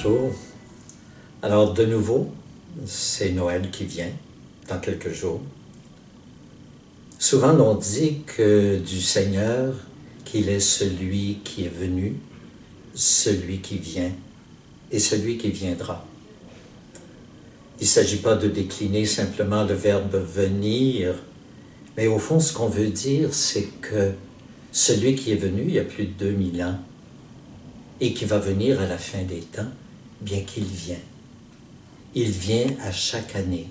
bonjour. Alors de nouveau, c'est Noël qui vient dans quelques jours. Souvent l'on dit que du Seigneur qu'il est celui qui est venu, celui qui vient et celui qui viendra. Il ne s'agit pas de décliner simplement le verbe venir, mais au fond ce qu'on veut dire c'est que celui qui est venu il y a plus de 2000 ans et qui va venir à la fin des temps, bien qu'il vient. Il vient à chaque année.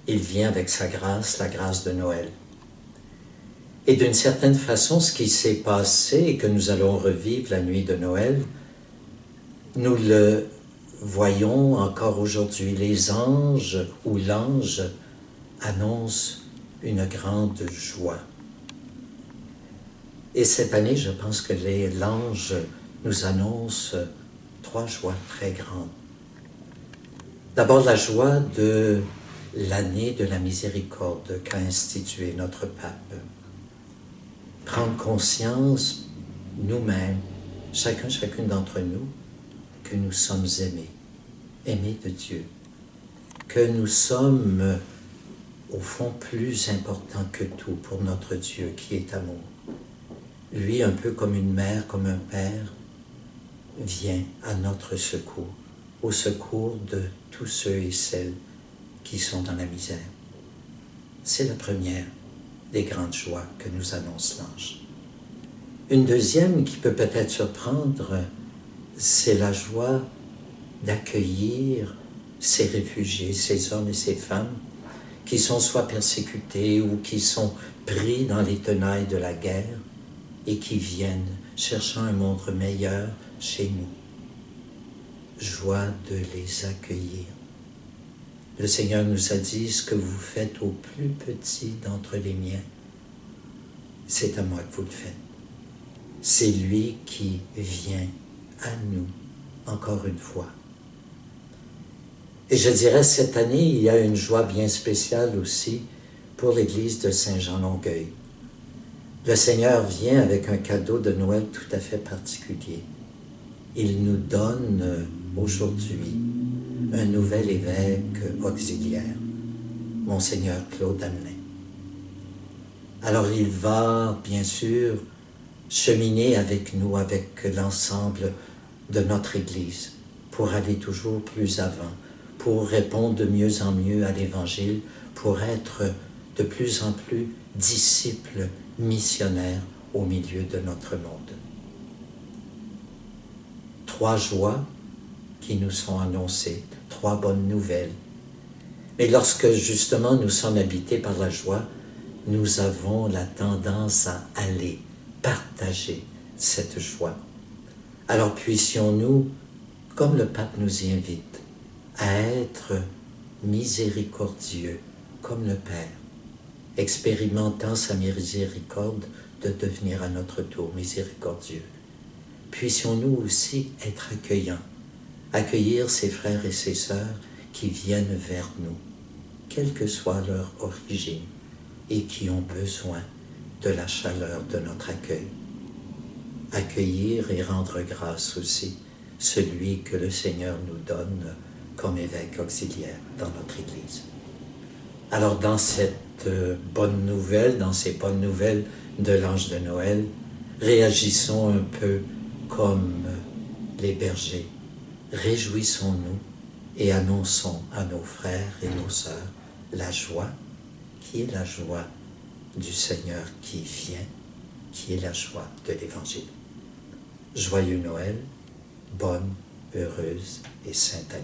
Il vient avec sa grâce, la grâce de Noël. Et d'une certaine façon, ce qui s'est passé et que nous allons revivre la nuit de Noël, nous le voyons encore aujourd'hui. Les anges ou l'ange annonce une grande joie. Et cette année, je pense que l'ange nous annonce 3 joies très grandes. D'abord, la joie de l'année de la miséricorde qu'a instituée notre pape. Prendre conscience, nous-mêmes, chacune d'entre nous, que nous sommes aimés de Dieu, que nous sommes, au fond, plus importants que tout pour notre Dieu qui est amour. Lui, un peu comme une mère, comme un père, vient à notre secours, au secours de tous ceux et celles qui sont dans la misère. C'est la première des grandes joies que nous annonce l'ange. Une deuxième qui peut peut-être surprendre, c'est la joie d'accueillir ces réfugiés, ces hommes et ces femmes qui sont soit persécutés ou qui sont pris dans les tenailles de la guerre et qui viennent cherchant un monde meilleur chez nous. Joie de les accueillir. Le Seigneur nous a dit, ce que vous faites au plus petit d'entre les miens, c'est à moi que vous le faites. C'est lui qui vient à nous, encore une fois. Et je dirais, cette année, il y a une joie bien spéciale aussi pour l'église de Saint-Jean-Longueuil. Le Seigneur vient avec un cadeau de Noël tout à fait particulier. Il nous donne aujourd'hui un nouvel évêque auxiliaire, Monseigneur Claude Amelin. Alors il va, bien sûr, cheminer avec nous, avec l'ensemble de notre Église, pour aller toujours plus avant, pour répondre de mieux en mieux à l'Évangile, pour être de plus en plus disciples missionnaires au milieu de notre monde. 3 joies qui nous sont annoncées, 3 bonnes nouvelles. Mais lorsque justement nous sommes habités par la joie, nous avons la tendance à aller partager cette joie. Alors puissions-nous, comme le pape nous y invite, à être miséricordieux comme le Père, expérimentant sa miséricorde de devenir à notre tour miséricordieux. Puissions-nous aussi être accueillants, accueillir ces frères et ces sœurs qui viennent vers nous, quelle que soit leur origine, et qui ont besoin de la chaleur de notre accueil. Accueillir et rendre grâce aussi celui que le Seigneur nous donne comme évêque auxiliaire dans notre Église. Alors dans cette bonne nouvelle, dans ces bonnes nouvelles de l'ange de Noël, réagissons un peu comme les bergers. Réjouissons-nous et annonçons à nos frères et nos sœurs la joie, qui est la joie du Seigneur qui vient, qui est la joie de l'Évangile. Joyeux Noël, bonne, heureuse et sainte année.